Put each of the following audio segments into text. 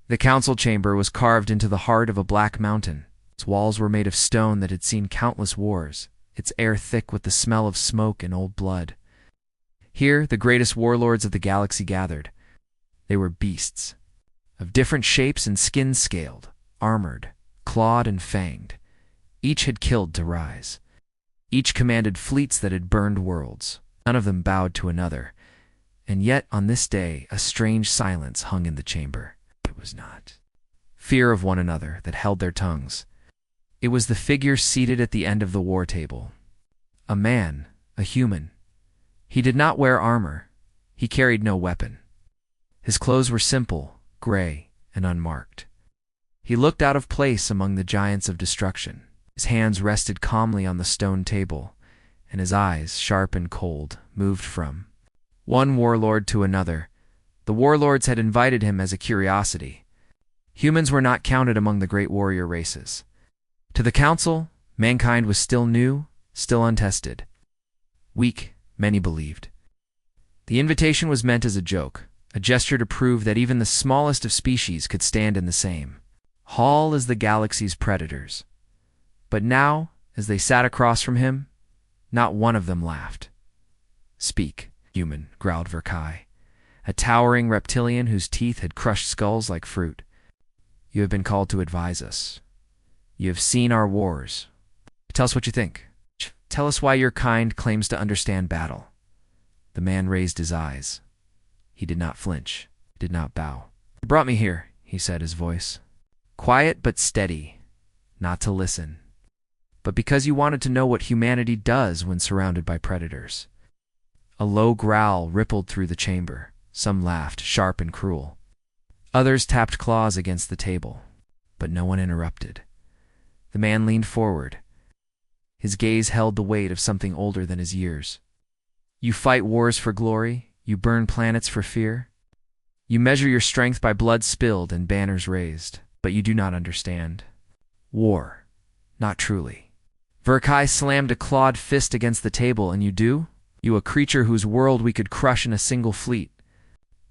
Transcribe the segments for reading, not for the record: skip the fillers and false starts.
The council chamber was carved into the heart of a black mountain. Its walls were made of stone that had seen countless wars, its air thick with the smell of smoke and old blood. Here, the greatest warlords of the galaxy gathered. They were beasts, of different shapes and skins scaled, armored, clawed, and fanged. Each had killed to rise. Each commanded fleets that had burned worlds. None of them bowed to another. And yet, on this day, a strange silence hung in the chamber. It was not fear of one another that held their tongues. It was the figure seated at the end of the war table. A man, a human. He did not wear armor. He carried no weapon. His clothes were simple, gray, and unmarked. He looked out of place among the giants of destruction. His hands rested calmly on the stone table, and his eyes, sharp and cold, moved from one warlord to another. The warlords had invited him as a curiosity. Humans were not counted among the great warrior races. To the council, mankind was still new, still untested. Weak, many believed. The invitation was meant as a joke, a gesture to prove that even the smallest of species could stand in the same hall as the galaxy's predators. But now, as they sat across from him, not one of them laughed. "Speak, human," growled Verkai, a towering reptilian whose teeth had crushed skulls like fruit. "You have been called to advise us. You have seen our wars. Tell us what you think. Tell us why your kind claims to understand battle." The man raised his eyes. He did not flinch, did not bow. "You brought me here," he said, his voice quiet but steady, not to listen, but because you wanted to know what humanity does when surrounded by predators. A low growl rippled through the chamber. Some laughed, sharp and cruel. Others tapped claws against the table, but no one interrupted. The man leaned forward. His gaze held the weight of something older than his years. "You fight wars for glory. You burn planets for fear. You measure your strength by blood spilled and banners raised, but you do not understand war. Not truly." Verkai slammed a clawed fist against the table. "And you do? You, a creature whose world we could crush in a single fleet."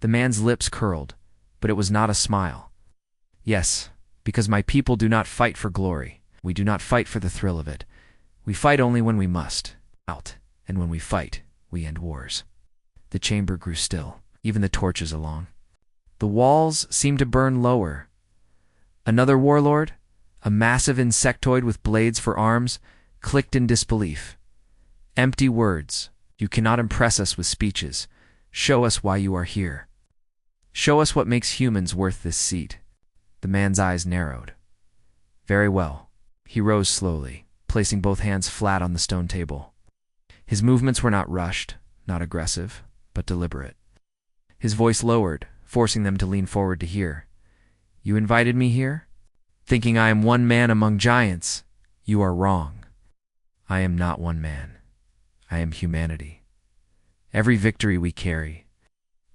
The man's lips curled, but it was not a smile. "Yes, because my people do not fight for glory. We do not fight for the thrill of it. We fight only when we must. Out. And when we fight, we end wars." The chamber grew still, even the torches along. The walls seemed to burn lower. Another warlord, a massive insectoid with blades for arms, clicked in disbelief. "Empty words. You cannot impress us with speeches. Show us why you are here. Show us what makes humans worth this seat." The man's eyes narrowed. "Very well." He rose slowly, placing both hands flat on the stone table. His movements were not rushed, not aggressive, but deliberate. His voice lowered, forcing them to lean forward to hear. "You invited me here? Thinking I am one man among giants? You are wrong. I am not one man. I am humanity. Every victory we carry,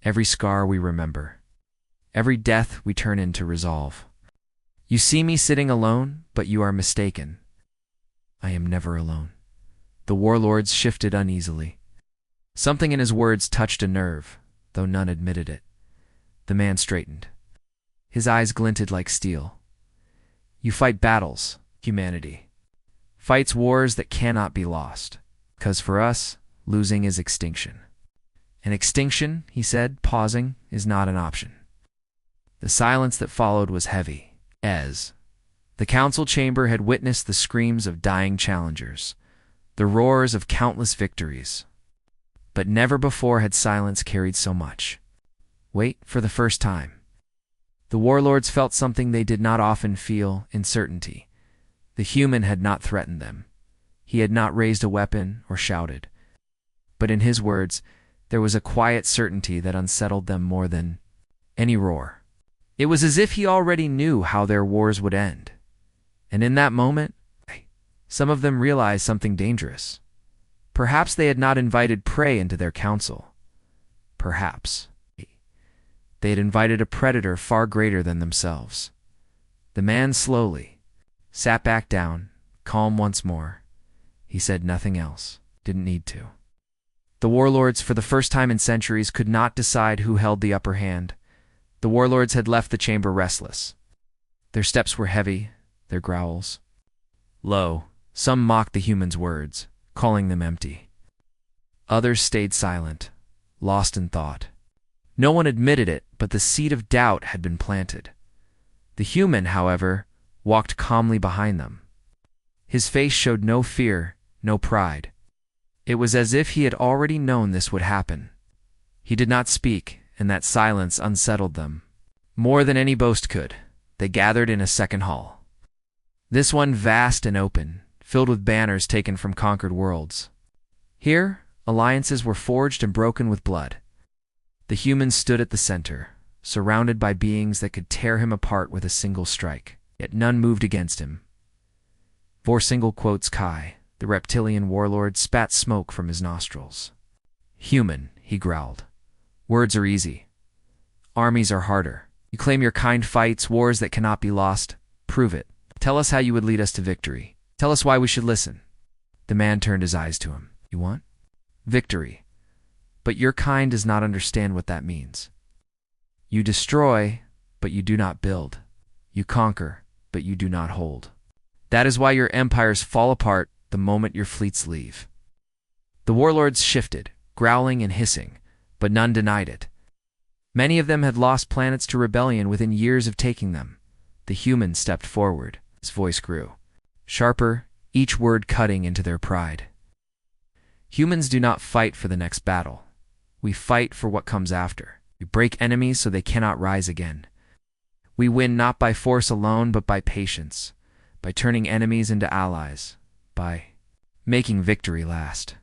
every scar we remember, every death we turn into resolve. You see me sitting alone, but you are mistaken. I am never alone." The warlords shifted uneasily. Something in his words touched a nerve, though none admitted it. The man straightened. His eyes glinted like steel. "You fight battles, humanity. Fights wars that cannot be lost. 'Cause for us, losing is extinction. And extinction," he said, pausing, "is not an option." The silence that followed was heavy, as the council chamber had witnessed the screams of dying challengers, the roars of countless victories. But never before had silence carried so much weight. For the first time, the warlords felt something they did not often feel: uncertainty. The human had not threatened them. He had not raised a weapon or shouted. But in his words, there was a quiet certainty that unsettled them more than any roar. It was as if he already knew how their wars would end. And in that moment, some of them realized something dangerous. Perhaps they had not invited prey into their council. Perhaps they had invited a predator far greater than themselves. The man slowly sat back down, calm once more. He said nothing else, didn't need to. The warlords, for the first time in centuries, could not decide who held the upper hand. The warlords had left the chamber restless. Their steps were heavy, their growls low. Some mocked the humans' words, calling them empty. Others stayed silent, lost in thought. No one admitted it, but the seed of doubt had been planted. The human, however, walked calmly behind them. His face showed no fear, no pride. It was as if he had already known this would happen. He did not speak, and that silence unsettled them. More than any boast could, they gathered in a second hall. This one vast and open, filled with banners taken from conquered worlds. Here, alliances were forged and broken with blood. The human stood at the center, surrounded by beings that could tear him apart with a single strike, yet none moved against him. Vorsingle quotes Kai, the reptilian warlord, spat smoke from his nostrils. "Human," he growled. "Words are easy. Armies are harder. You claim your kind fights wars that cannot be lost. Prove it. Tell us how you would lead us to victory. Tell us why we should listen." The man turned his eyes to him. "You want victory, but your kind does not understand what that means. You destroy, but you do not build. You conquer, but you do not hold. That is why your empires fall apart the moment your fleets leave." The warlords shifted, growling and hissing, but none denied it. Many of them had lost planets to rebellion within years of taking them. The human stepped forward. His voice grew, sharper, each word cutting into their pride. "Humans do not fight for the next battle. We fight for what comes after. We break enemies so they cannot rise again. We win not by force alone, but by patience, by turning enemies into allies, by making victory last."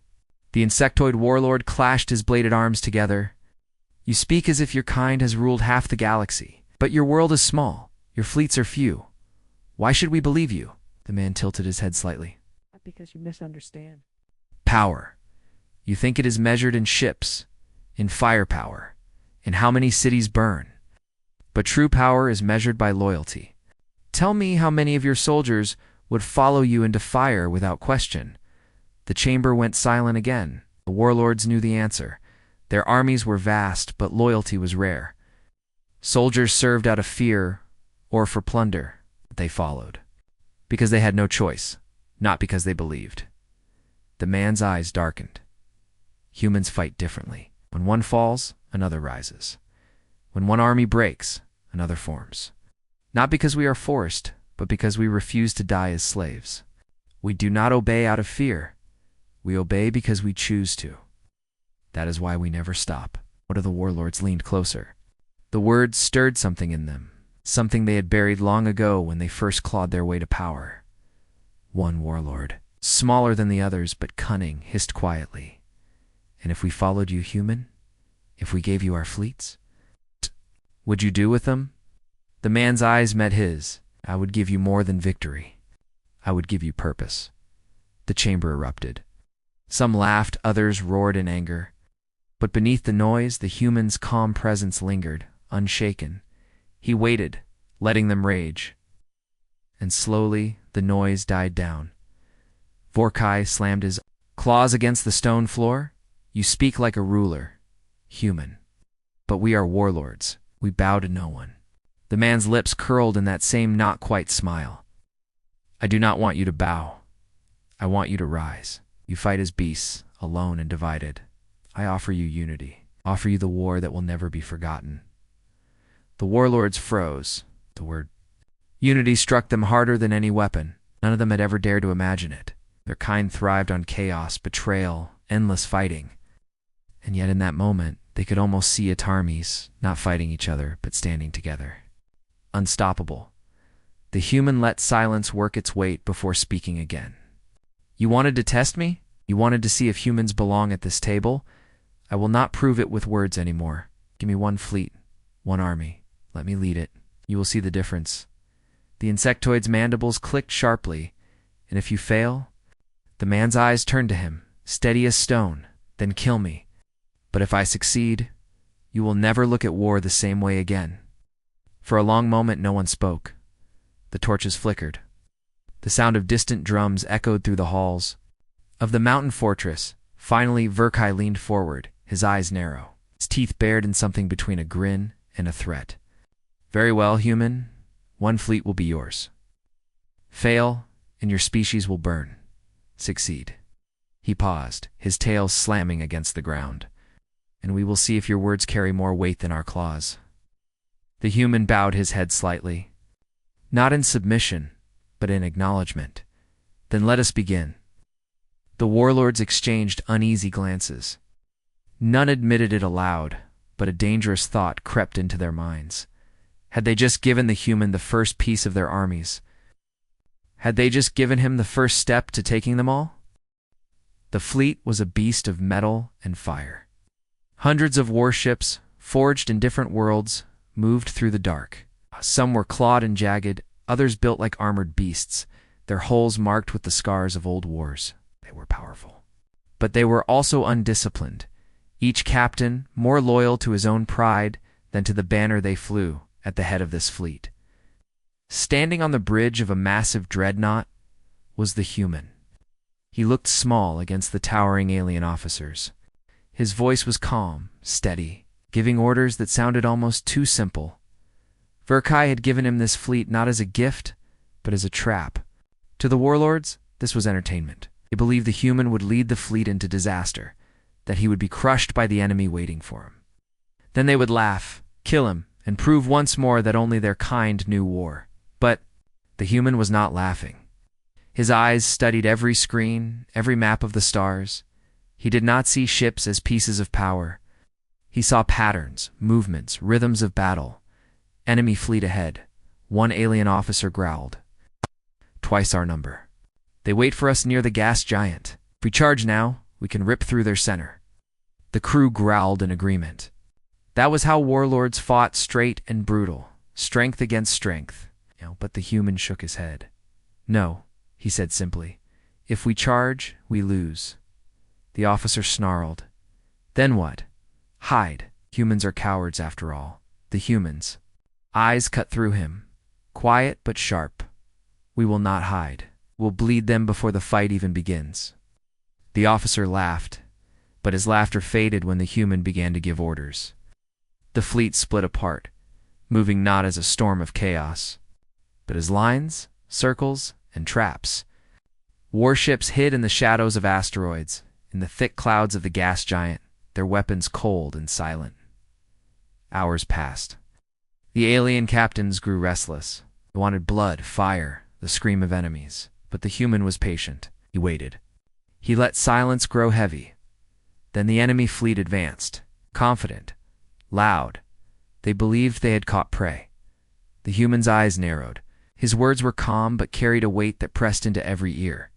The insectoid warlord clashed his bladed arms together. "You speak as if your kind has ruled half the galaxy, but your world is small. Your fleets are few. Why should we believe you?" The man tilted his head slightly. "Because you misunderstand. "Power. You think it is measured in ships, in firepower, in how many cities burn. But true power is measured by loyalty. Tell me how many of your soldiers would follow you into fire without question." The chamber went silent again. The warlords knew the answer. Their armies were vast, but loyalty was rare. Soldiers served out of fear or for plunder, but they followed. Because they had no choice, not because they believed. The man's eyes darkened. Humans fight differently. When one falls, another rises. When one army breaks, another forms. Not because we are forced, but because we refuse to die as slaves. We do not obey out of fear. We obey because we choose to. That is why we never stop. One of the warlords leaned closer. The words stirred something in them, something they had buried long ago when they first clawed their way to power. One warlord, smaller than the others but cunning, hissed quietly. "And if we followed you, human? If we gave you our fleets? Would you do with them?" The man's eyes met his. "I would give you more than victory. I would give you purpose." The chamber erupted. Some laughed, others roared in anger. But beneath the noise, the human's calm presence lingered, unshaken. He waited, letting them rage. And slowly, the noise died down. Vorkai slammed his claws against the stone floor. "You speak like a ruler, human. But we are warlords. We bow to no one." The man's lips curled in that same not-quite smile. "I do not want you to bow. I want you to rise. You fight as beasts, alone and divided. I offer you unity. Offer you the war that will never be forgotten." The warlords froze. The word unity struck them harder than any weapon. None of them had ever dared to imagine it. Their kind thrived on chaos, betrayal, endless fighting. And yet in that moment, they could almost see its armies, not fighting each other, but standing together. Unstoppable. The human let silence work its weight before speaking again. "You wanted to test me? You wanted to see if humans belong at this table? I will not prove it with words anymore. Give me one fleet, one army. Let me lead it. You will see the difference." The insectoid's mandibles clicked sharply. "And if you fail?" The man's eyes turned to him, steady as stone. "Then kill me. But if I succeed, you will never look at war the same way again." For a long moment no one spoke. The torches flickered. The sound of distant drums echoed through the halls of the mountain fortress. Finally, Vorkai leaned forward, his eyes narrow, his teeth bared in something between a grin and a threat. Very well, human. One fleet will be yours. Fail, and your species will burn. Succeed. He paused, his tail slamming against the ground. And we will see if your words carry more weight than our claws. The human bowed his head slightly. Not in submission, but in acknowledgement. Then let us begin. The warlords exchanged uneasy glances. None admitted it aloud, but a dangerous thought crept into their minds. Had they just given the human the first piece of their armies? Had they just given him the first step to taking them all? The fleet was a beast of metal and fire. Hundreds of warships, forged in different worlds, moved through the dark. Some were clawed and jagged, others built like armored beasts, their hulls marked with the scars of old wars. They were powerful. But they were also undisciplined, each captain more loyal to his own pride than to the banner they flew at the head of this fleet. Standing on the bridge of a massive dreadnought was the human. He looked small against the towering alien officers. His voice was calm, steady, giving orders that sounded almost too simple. Verkai had given him this fleet not as a gift, but as a trap. To the warlords, this was entertainment. They believed the human would lead the fleet into disaster, that he would be crushed by the enemy waiting for him. Then they would laugh, kill him, and prove once more that only their kind knew war. But the human was not laughing. His eyes studied every screen, every map of the stars. He did not see ships as pieces of power. He saw patterns, movements, rhythms of battle. Enemy fleet ahead. One alien officer growled. Twice our number. They wait for us near the gas giant. If we charge now, we can rip through their center. The crew growled in agreement. That was how warlords fought, straight and brutal, strength against strength. But the human shook his head. No, he said simply. If we charge, we lose. The officer snarled. Then what? Hide. Humans are cowards after all. The humans. Eyes cut through him. Quiet but sharp. We will not hide. We'll bleed them before the fight even begins. The officer laughed, but his laughter faded when the human began to give orders. The fleet split apart, moving not as a storm of chaos, but as lines, circles, and traps. Warships hid in the shadows of asteroids, in the thick clouds of the gas giant, their weapons cold and silent. Hours passed. The alien captains grew restless. They wanted blood, fire, the scream of enemies. But the human was patient. He waited. He let silence grow heavy. Then the enemy fleet advanced, confident, loud. They believed they had caught prey. The human's eyes narrowed. His words were calm but carried a weight that pressed into every ear.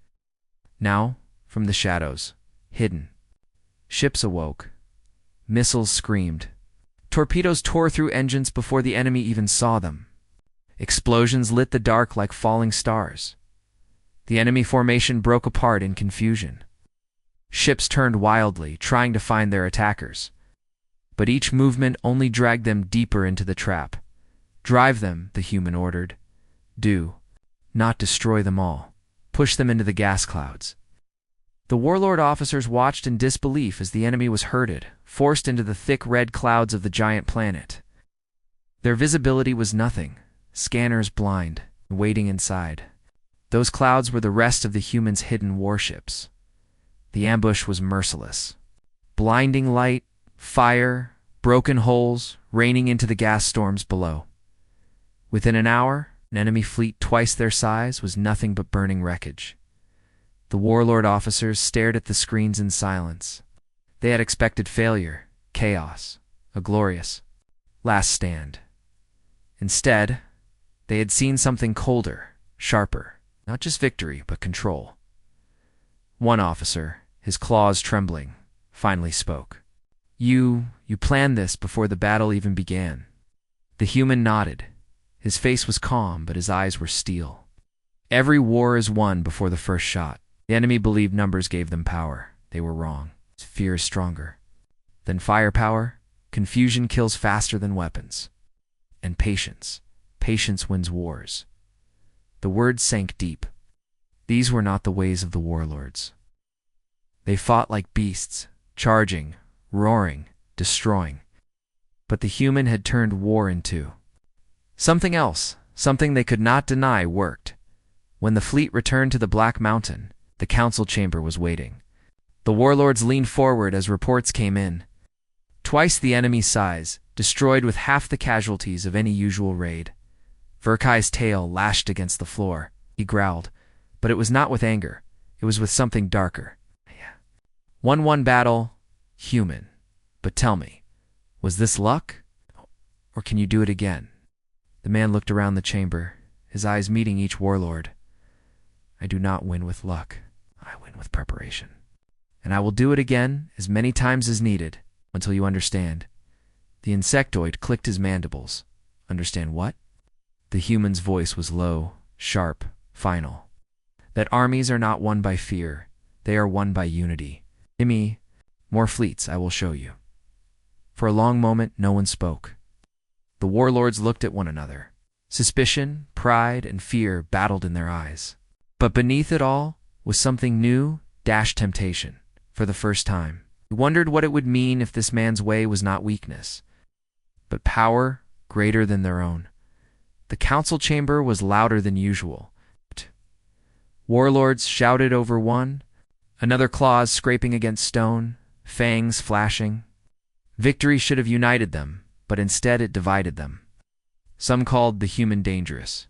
Now, from the shadows, hidden, ships awoke. Missiles screamed. Torpedoes tore through engines before the enemy even saw them. Explosions lit the dark like falling stars. The enemy formation broke apart in confusion. Ships turned wildly, trying to find their attackers. But each movement only dragged them deeper into the trap. Drive them, the human ordered. Do. Not destroy them all. Push them into the gas clouds. The warlord officers watched in disbelief as the enemy was herded, forced into the thick red clouds of the giant planet. Their visibility was nothing, scanners blind, waiting inside. Those clouds were the rest of the humans' hidden warships. The ambush was merciless. Blinding light, fire, broken holes, raining into the gas storms below. Within an hour, an enemy fleet twice their size was nothing but burning wreckage. The warlord officers stared at the screens in silence. They had expected failure, chaos, a glorious last stand. Instead, they had seen something colder, sharper, not just victory, but control. One officer, his claws trembling, finally spoke. You planned this before the battle even began. The human nodded. His face was calm, but his eyes were steel. Every war is won before the first shot. The enemy believed numbers gave them power. They were wrong. Fear is stronger than firepower. Confusion kills faster than weapons. And patience. Patience wins wars. The words sank deep. These were not the ways of the warlords. They fought like beasts, charging, roaring, destroying. But the human had turned war into Something else, something they could not deny, worked. When the fleet returned to the Black Mountain, the council chamber was waiting. The warlords leaned forward as reports came in. Twice the enemy's size, destroyed with half the casualties of any usual raid. Verkai's tail lashed against the floor. He growled, but it was not with anger. It was with something darker. 1-1 battle, human. But tell me, was this luck? Or can you do it again? The man looked around the chamber, his eyes meeting each warlord. I do not win with luck. I win with preparation. And I will do it again as many times as needed until you understand. The insectoid clicked his mandibles. Understand what? The human's voice was low, sharp, final. That armies are not won by fear. They are won by unity. Gimme more fleets, I will show you. For a long moment, no one spoke. The warlords looked at one another. Suspicion, pride, and fear battled in their eyes. But beneath it all was something new, temptation. For the first time, he wondered what it would mean if this man's way was not weakness, but power greater than their own. The council chamber was louder than usual. Warlords shouted over one, another claws scraping against stone, fangs flashing. Victory should have united them, but instead it divided them. Some called the human dangerous.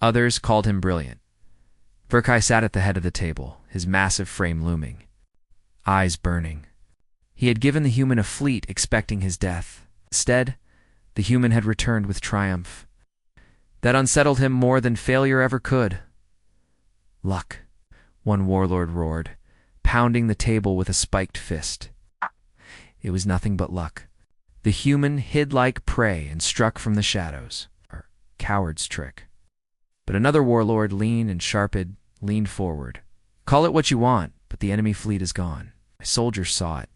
Others called him brilliant. Verkai sat at the head of the table, his massive frame looming, eyes burning. He had given the human a fleet expecting his death. Instead, the human had returned with triumph. That unsettled him more than failure ever could. Luck, one warlord roared, pounding the table with a spiked fist. It was nothing but luck. The human hid like prey and struck from the shadows. A coward's trick. But another warlord, lean and sharped, leaned forward. Call it what you want, but the enemy fleet is gone. My soldiers saw it.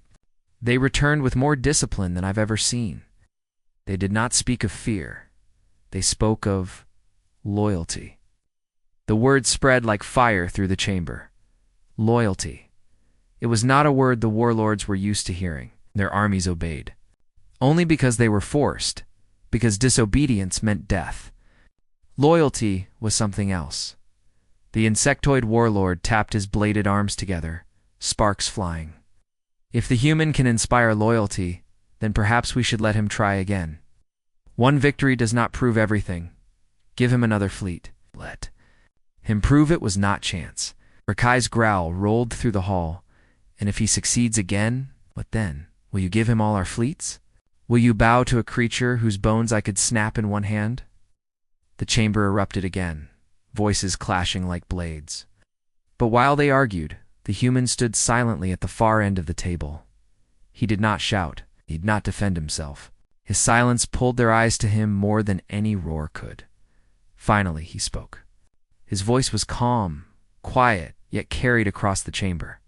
They returned with more discipline than I've ever seen. They did not speak of fear. They spoke of loyalty. The word spread like fire through the chamber. Loyalty. It was not a word the warlords were used to hearing. Their armies obeyed. Only because they were forced, because disobedience meant death. Loyalty was something else. The insectoid warlord tapped his bladed arms together, sparks flying. If the human can inspire loyalty, then perhaps we should let him try again. One victory does not prove everything. Give him another fleet. Let him prove it was not chance. Verkai's growl rolled through the hall. And if he succeeds again, what then? Will you give him all our fleets? Will you bow to a creature whose bones I could snap in one hand? The chamber erupted again, voices clashing like blades. But while they argued, the human stood silently at the far end of the table. He did not shout. He did not defend himself. His silence pulled their eyes to him more than any roar could. Finally, he spoke. His voice was calm, quiet, yet carried across the chamber.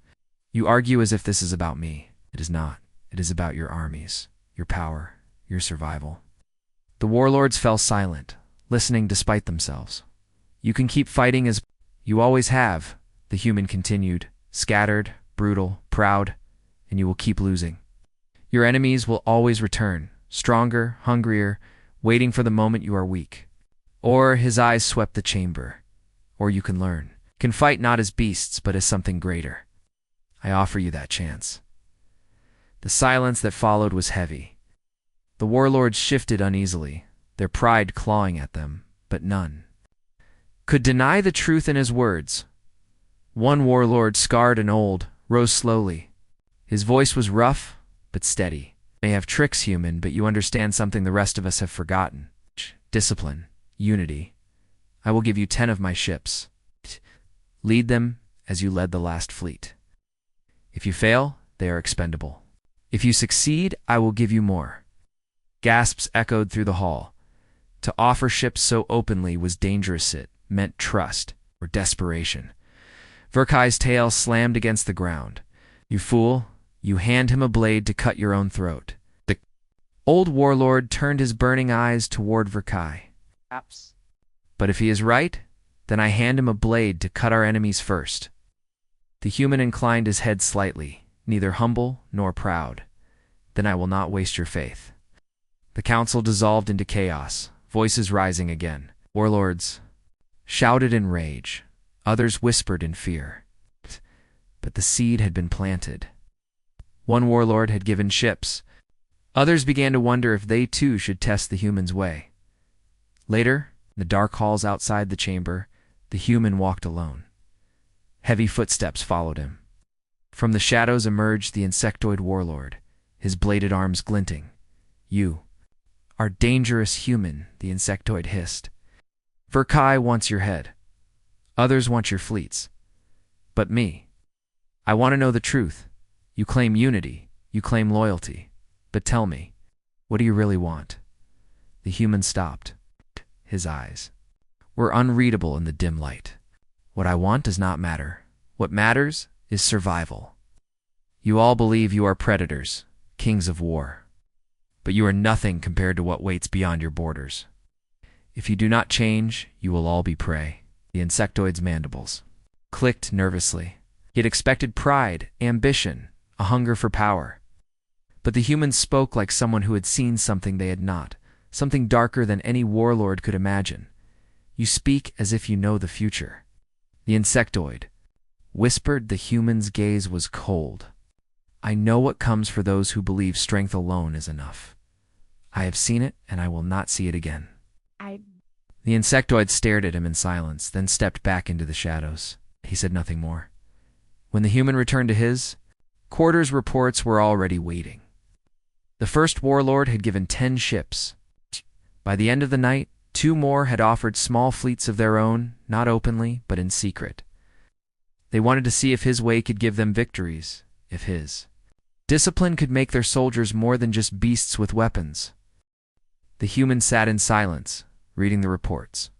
You argue as if this is about me. It is not. It is about your armies, your power, your survival. The warlords fell silent, listening despite themselves. You can keep fighting as you always have, the human continued, scattered, brutal, proud, and you will keep losing. Your enemies will always return, stronger, hungrier, waiting for the moment you are weak. Or his eyes swept the chamber. Or you can learn. Can fight not as beasts, but as something greater. I offer you that chance. The silence that followed was heavy. The warlords shifted uneasily, their pride clawing at them, but none could deny the truth in his words. One warlord, scarred and old, rose slowly. His voice was rough, but steady. You may have tricks, human, but you understand something the rest of us have forgotten. Discipline, unity. I will give you 10 of my ships. Lead them as you led the last fleet. If you fail, they are expendable. If you succeed, I will give you more. Gasps echoed through the hall. To offer ships so openly was dangerous. It meant trust or desperation. Verkai's tail slammed against the ground. You fool, you hand him a blade to cut your own throat. The old warlord turned his burning eyes toward Verkai. But if he is right, then I hand him a blade to cut our enemies first. The human inclined his head slightly, neither humble nor proud. Then I will not waste your faith. The council dissolved into chaos. voices rising again. Warlords shouted in rage. Others whispered in fear. But the seed had been planted. One warlord had given ships. Others began to wonder if they too should test the human's way. Later, in the dark halls outside the chamber, the human walked alone. Heavy footsteps followed him. From the shadows emerged the insectoid warlord, his bladed arms glinting. "You are dangerous human," the insectoid hissed. "Verkai wants your head. Others want your fleets. But me, I want to know the truth. You claim unity, you claim loyalty. But tell me, what do you really want?" The human stopped. His eyes were unreadable in the dim light. "What I want does not matter. What matters is survival. You all believe you are predators, kings of war. But you are nothing compared to what waits beyond your borders. If you do not change, you will all be prey." The insectoid's mandibles clicked nervously. He had expected pride, ambition, a hunger for power. But the human spoke like someone who had seen something they had not, something darker than any warlord could imagine. "You speak as if you know the future." The insectoid whispered. The human's gaze was cold. "I know what comes for those who believe strength alone is enough. I have seen it, and I will not see it again." The insectoid stared at him in silence, then stepped back into the shadows. He said nothing more. When the human returned to his quarters, reports were already waiting. The first warlord had given 10 ships. By the end of the night, 2 more had offered small fleets of their own, not openly, but in secret. They wanted to see if his way could give them victories, if his discipline could make their soldiers more than just beasts with weapons. The human sat in silence, reading the reports.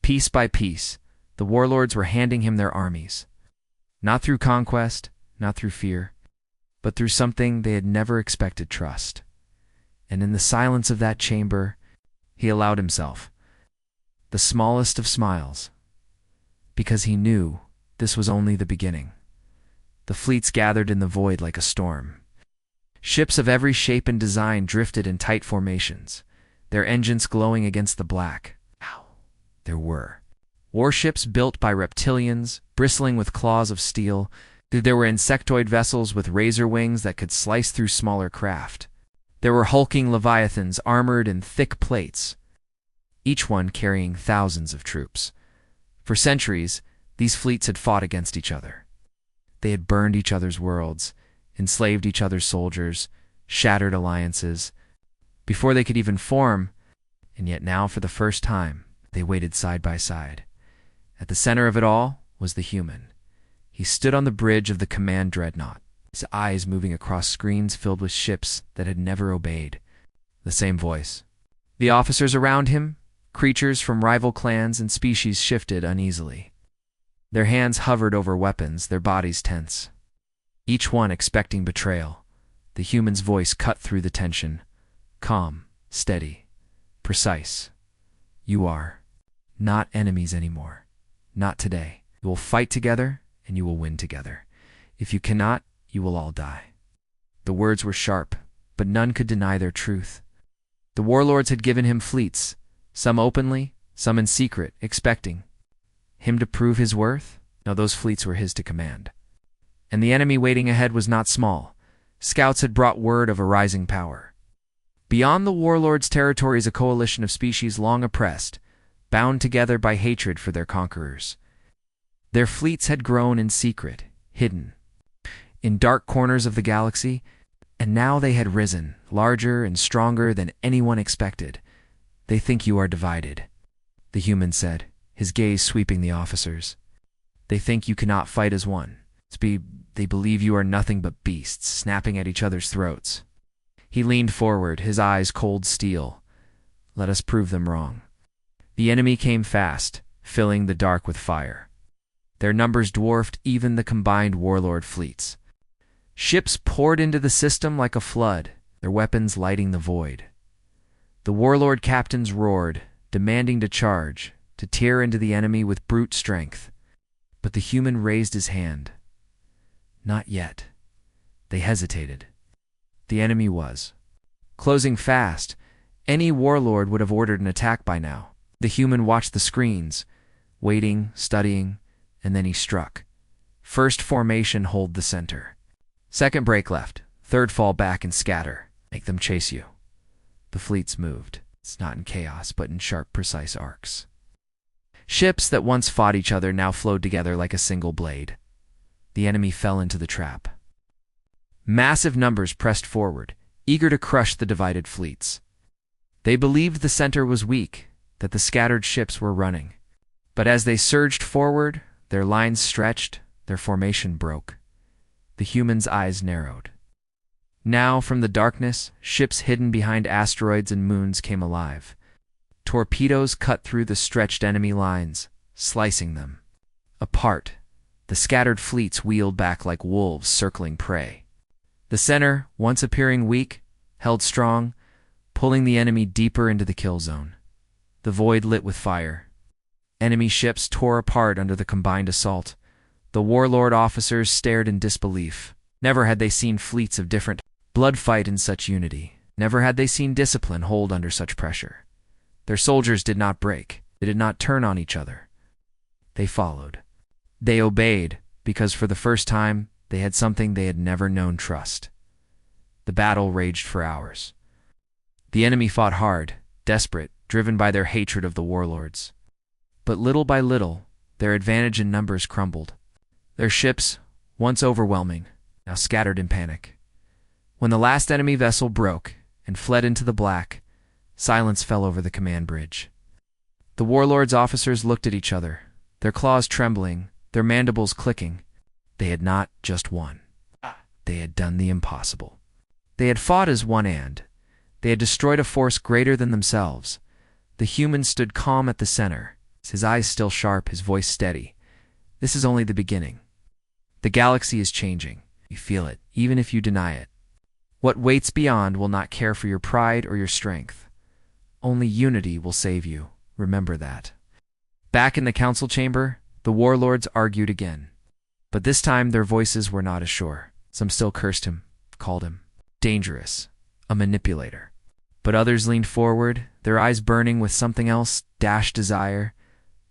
Piece by piece, the warlords were handing him their armies. Not through conquest, not through fear, but through something they had never expected: trust. And in the silence of that chamber, he allowed himself the smallest of smiles, because he knew this was only the beginning. The fleets gathered in the void like a storm. Ships of every shape and design drifted in tight formations, their engines glowing against the black. There were warships built by reptilians, bristling with claws of steel. There were insectoid vessels with razor wings that could slice through smaller craft. There were hulking leviathans armored in thick plates, each one carrying thousands of troops. For centuries, these fleets had fought against each other. They had burned each other's worlds, enslaved each other's soldiers, shattered alliances, before they could even form, and yet now, for the first time, they waited side by side. At the center of it all was the human. He stood on the bridge of the command dreadnought, his eyes moving across screens filled with ships that had never obeyed. The same voice. The officers around him, creatures from rival clans and species, shifted uneasily. Their hands hovered over weapons, their bodies tense. Each one expecting betrayal. The human's voice cut through the tension. Calm, steady, precise. "You are not enemies anymore. Not today. You will fight together, and you will win together. If you cannot, you will all die." The words were sharp, but none could deny their truth. The warlords had given him fleets, some openly, some in secret, expecting him to prove his worth. Now those fleets were his to command. And the enemy waiting ahead was not small. Scouts had brought word of a rising power. Beyond the warlords' territories, a coalition of species long oppressed, bound together by hatred for their conquerors. Their fleets had grown in secret, hidden, in dark corners of the galaxy, and now they had risen, larger and stronger than anyone expected. "They think you are divided," the human said, his gaze sweeping the officers. "They think you cannot fight as one. They believe you are nothing but beasts, snapping at each other's throats." He leaned forward, his eyes cold steel. "Let us prove them wrong." The enemy came fast, filling the dark with fire. Their numbers dwarfed even the combined warlord fleets. Ships poured into the system like a flood, their weapons lighting the void. The warlord captains roared, demanding to charge, to tear into the enemy with brute strength. But the human raised his hand. Not yet. They hesitated. The enemy was closing fast, Any warlord would have ordered an attack by now. The human watched the screens, waiting, studying, and then he struck. First formation, hold the center. Second, break left. Third, fall back and scatter. Make them chase you. The fleets moved. It's not in chaos, but in sharp, precise arcs. Ships that once fought each other now flowed together like a single blade. The enemy fell into the trap. Massive numbers pressed forward, eager to crush the divided fleets. They believed the center was weak, that the scattered ships were running. But as they surged forward, their lines stretched, their formation broke. The humans' eyes narrowed. Now, from the darkness, ships hidden behind asteroids and moons came alive. Torpedoes cut through the stretched enemy lines, slicing them. Apart, the scattered fleets wheeled back like wolves circling prey. The center, once appearing weak, held strong, pulling the enemy deeper into the kill zone. The void lit with fire. Enemy ships tore apart under the combined assault. The warlord officers stared in disbelief. Never had they seen fleets of different blood fight in such unity. Never had they seen discipline hold under such pressure. Their soldiers did not break. They did not turn on each other. They followed. They obeyed, because for the first time, they had something they had never known: trust. The battle raged for hours. The enemy fought hard, desperate, driven by their hatred of the warlords. But little by little, their advantage in numbers crumbled. Their ships, once overwhelming, now scattered in panic. When the last enemy vessel broke and fled into the black, silence fell over the command bridge. The warlords' officers looked at each other, their claws trembling, their mandibles clicking. They had not just won. They had done the impossible. They had fought as one and. They had destroyed a force greater than themselves. The human stood calm at the center, his eyes still sharp, his voice steady. This is only the beginning. The galaxy is changing. You feel it, even if you deny it. What waits beyond will not care for your pride or your strength. Only unity will save you. Remember that. Back in the council chamber, the warlords argued again. But this time their voices were not as sure. Some still cursed him, called him dangerous, a manipulator. But others leaned forward, their eyes burning with something else, desire.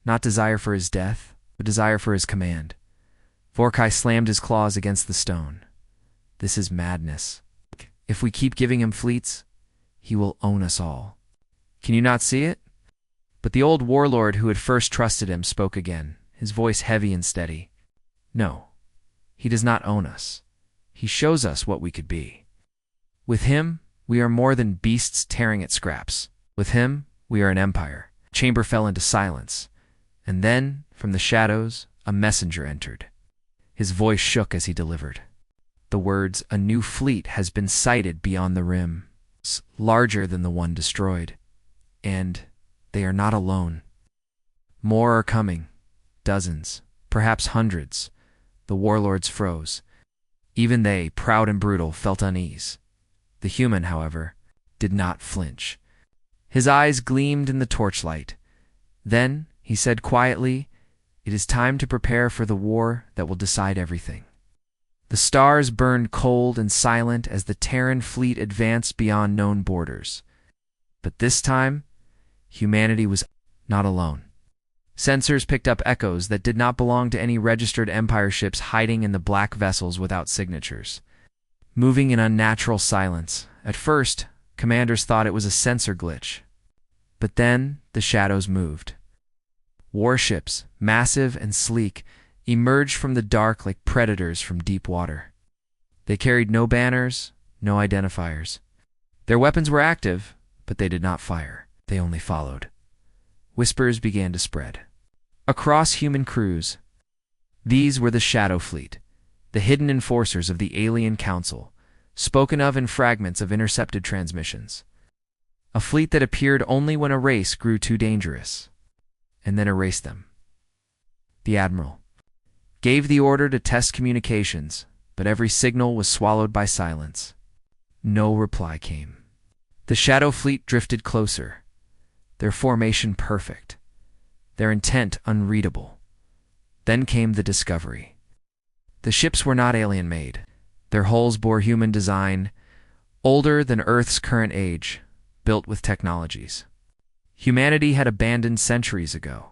Not desire for his death, but desire for his command. Vorkai slammed his claws against the stone. This is madness. If we keep giving him fleets, he will own us all. Can you not see it? But the old warlord who had first trusted him spoke again, his voice heavy and steady. No, he does not own us. He shows us what we could be. With him, we are more than beasts tearing at scraps. With him, we are an empire. The chamber fell into silence. And then, from the shadows, a messenger entered. His voice shook as he delivered the words, "A new fleet has been sighted beyond the rim. It's larger than the one destroyed. And they are not alone. More are coming. Dozens, perhaps hundreds." The warlords froze. Even they, proud and brutal, felt unease. The human, however, did not flinch. His eyes gleamed in the torchlight. Then, he said quietly, "It is time to prepare for the war that will decide everything." The stars burned cold and silent as the Terran fleet advanced beyond known borders. But this time, humanity was not alone. Sensors picked up echoes that did not belong to any registered Empire ships hiding in the black vessels without signatures. Moving in unnatural silence. At first, commanders thought it was a sensor glitch. But then, the shadows moved. Warships, massive and sleek, emerged from the dark like predators from deep water. They carried no banners, no identifiers. Their weapons were active, but they did not fire. They only followed. Whispers began to spread across human crews. These were the Shadow Fleet, the hidden enforcers of the Alien Council, spoken of in fragments of intercepted transmissions. A fleet that appeared only when a race grew too dangerous, and then erased them. The Admiral gave the order to test communications, but every signal was swallowed by silence. No reply came. The Shadow Fleet drifted closer, their formation perfect, their intent unreadable. Then came the discovery. The ships were not alien-made. Their hulls bore human design, older than Earth's current age, built with technologies humanity had abandoned centuries ago.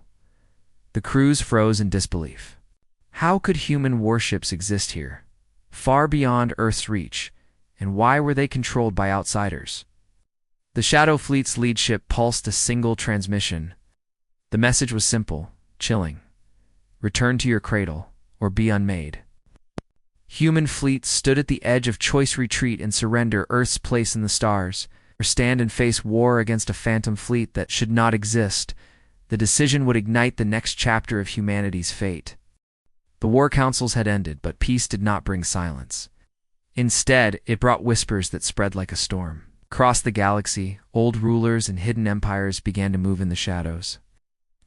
The crews froze in disbelief. How could human warships exist here, far beyond Earth's reach, and why were they controlled by outsiders? The Shadow Fleet's lead ship pulsed a single transmission. The message was simple, chilling. Return to your cradle, or be unmade. Human fleets stood at the edge of choice: retreat and surrender Earth's place in the stars, or stand and face war against a phantom fleet that should not exist. The decision would ignite the next chapter of humanity's fate. The war councils had ended, but peace did not bring silence. Instead, it brought whispers that spread like a storm. Across the galaxy, old rulers and hidden empires began to move in the shadows.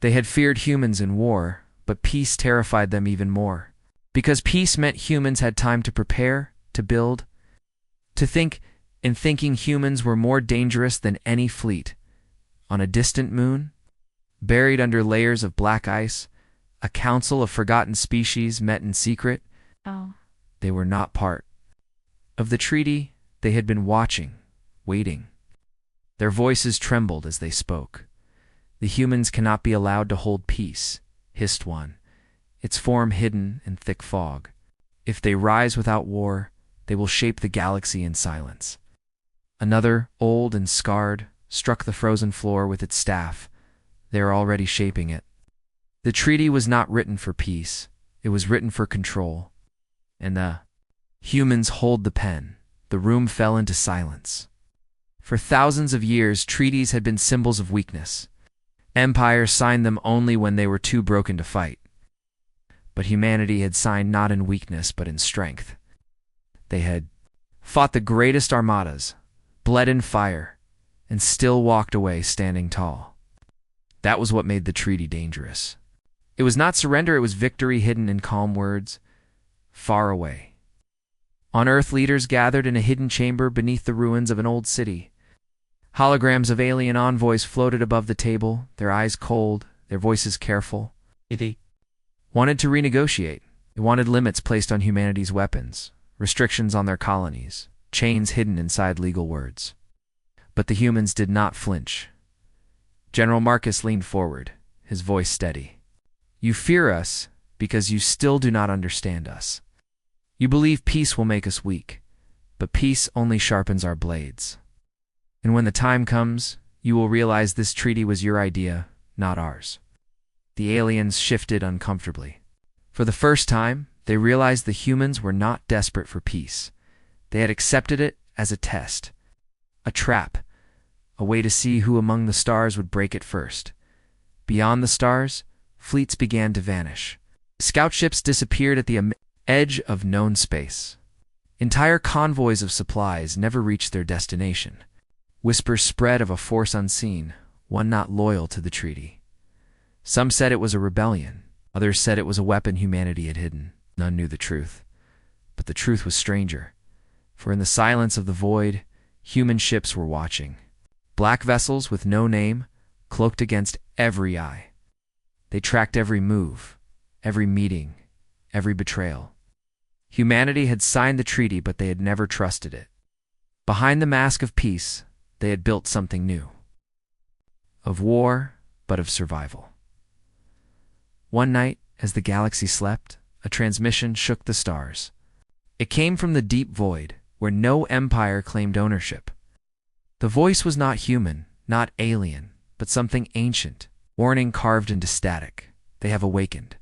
They had feared humans in war, but peace terrified them even more. Because peace meant humans had time to prepare, to build, to think, and thinking humans were more dangerous than any fleet. On a distant moon, buried under layers of black ice, a council of forgotten species met in secret. They were not part of the treaty. They had been watching, waiting. Their voices trembled as they spoke. The humans cannot be allowed to hold peace, hissed one, its form hidden in thick fog. If they rise without war, they will shape the galaxy in silence. Another, old and scarred, struck the frozen floor with its staff. They are already shaping it. The treaty was not written for peace. It was written for control. And the humans hold the pen. The room fell into silence. For thousands of years, treaties had been symbols of weakness. Empires signed them only when they were too broken to fight. But humanity had signed not in weakness, but in strength. They had fought the greatest armadas, bled in fire, and still walked away standing tall. That was what made the treaty dangerous. It was not surrender, it was victory hidden in calm words, far away. On Earth, leaders gathered in a hidden chamber beneath the ruins of an old city. Holograms of alien envoys floated above the table, their eyes cold, their voices careful. They wanted to renegotiate. They wanted limits placed on humanity's weapons, restrictions on their colonies, chains hidden inside legal words. But the humans did not flinch. General Marcus leaned forward, his voice steady. You fear us because you still do not understand us. You believe peace will make us weak, but peace only sharpens our blades. And when the time comes, you will realize this treaty was your idea, not ours. The aliens shifted uncomfortably. For the first time, they realized the humans were not desperate for peace. They had accepted it as a test, a trap, a way to see who among the stars would break it first. Beyond the stars, fleets began to vanish. Scout ships disappeared at the edge of known space. Entire convoys of supplies never reached their destination. Whispers spread of a force unseen, one not loyal to the treaty. Some said it was a rebellion. Others said it was a weapon humanity had hidden. None knew the truth. But the truth was stranger. For in the silence of the void, human ships were watching. Black vessels with no name, cloaked against every eye. They tracked every move, every meeting, every betrayal. Humanity had signed the treaty, but they had never trusted it. Behind the mask of peace, they had built something new. Of war, but of survival. One night, as the galaxy slept, a transmission shook the stars. It came from the deep void, where no empire claimed ownership. The voice was not human, not alien, but something ancient, warning carved into static. They have awakened.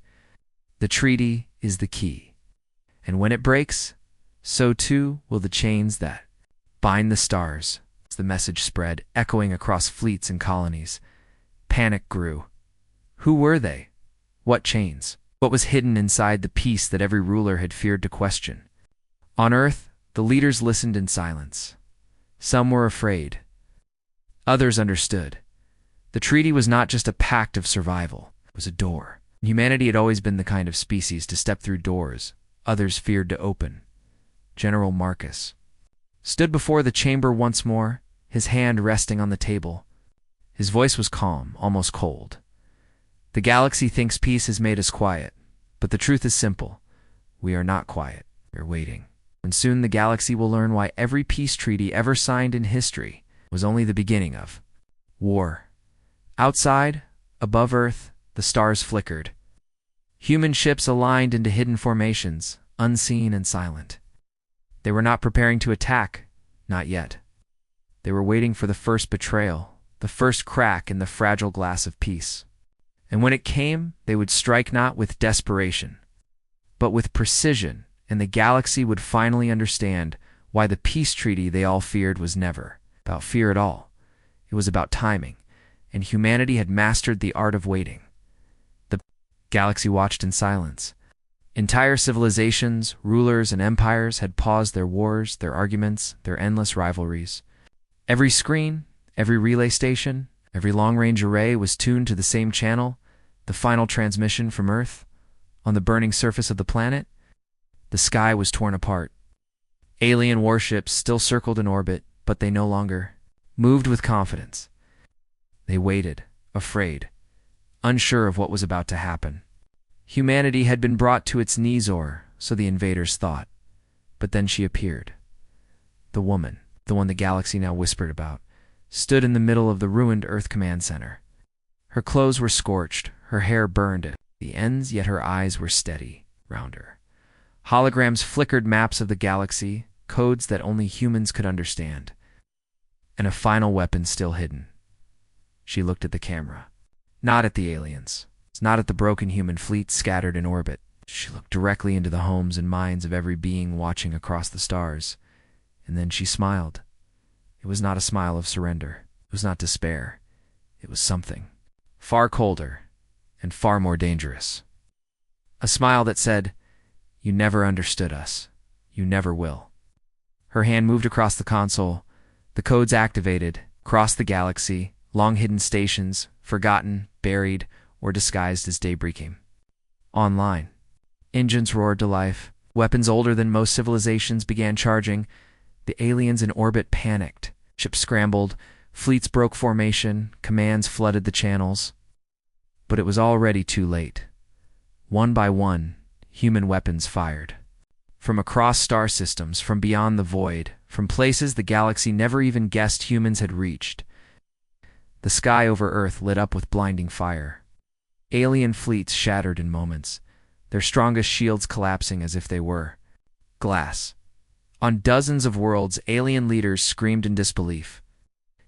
The treaty is the key. And when it breaks, so too will the chains that bind the stars. As the message spread, echoing across fleets and colonies, panic grew. Who were they? What chains? What was hidden inside the peace that every ruler had feared to question? On Earth, the leaders listened in silence. Some were afraid. Others understood. The treaty was not just a pact of survival. It was a door. Humanity had always been the kind of species to step through doors others feared to open. General Marcus stood before the chamber once more, his hand resting on the table. His voice was calm, almost cold. The galaxy thinks peace has made us quiet, but the truth is simple. We are not quiet. We are waiting. And soon the galaxy will learn why every peace treaty ever signed in history was only the beginning of war. Outside, above Earth, the stars flickered. Human ships aligned into hidden formations, unseen and silent. They were not preparing to attack, not yet. They were waiting for the first betrayal, the first crack in the fragile glass of peace. And when it came, they would strike not with desperation, but with precision, and the galaxy would finally understand why the peace treaty they all feared was never about fear at all. It was about timing, and humanity had mastered the art of waiting. The galaxy watched in silence. Entire civilizations, rulers, and empires had paused their wars, their arguments, their endless rivalries. Every screen, every relay station, every long-range array was tuned to the same channel, the final transmission from Earth. On the burning surface of the planet, the sky was torn apart. Alien warships still circled in orbit, but they no longer moved with confidence. They waited, afraid, unsure of what was about to happen. Humanity had been brought to its knees, or so the invaders thought. But then she appeared. The woman, the one the galaxy now whispered about, stood in the middle of the ruined Earth Command Center. Her clothes were scorched, her hair burned at the ends, yet her eyes were steady round her. Holograms flickered maps of the galaxy, codes that only humans could understand, and a final weapon still hidden. She looked at the camera, not at the aliens, not at the broken human fleet scattered in orbit. She looked directly into the homes and minds of every being watching across the stars, and then she smiled. It was not a smile of surrender. It was not despair. It was something far colder and far more dangerous. A smile that said, "You never understood us. You never will." Her hand moved across the console. The codes activated, across the galaxy, long-hidden stations, forgotten, buried, or disguised as debris came online. Engines roared to life. Weapons older than most civilizations began charging. The aliens in orbit panicked. Ships scrambled. Fleets broke formation. Commands flooded the channels. But it was already too late. One by one, human weapons fired. From across star systems, from beyond the void, from places the galaxy never even guessed humans had reached. The sky over Earth lit up with blinding fire. Alien fleets shattered in moments, their strongest shields collapsing as if they were glass. On dozens of worlds, alien leaders screamed in disbelief.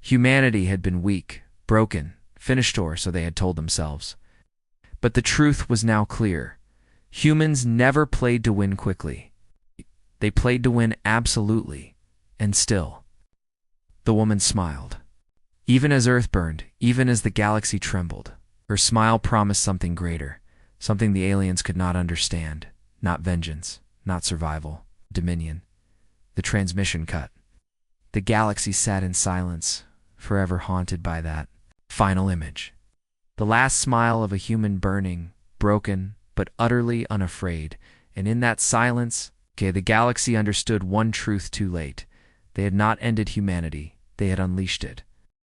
Humanity had been weak, broken, finished, or so they had told themselves. But the truth was now clear. Humans never played to win quickly. They played to win absolutely, and still. The woman smiled. Even as Earth burned, even as the galaxy trembled, her smile promised something greater, something the aliens could not understand. Not vengeance, not survival, dominion. The transmission cut. The galaxy sat in silence, forever haunted by that final image. The last smile of a human burning, broken, but utterly unafraid. And in that silence, the galaxy understood one truth too late. They had not ended humanity. They had unleashed it.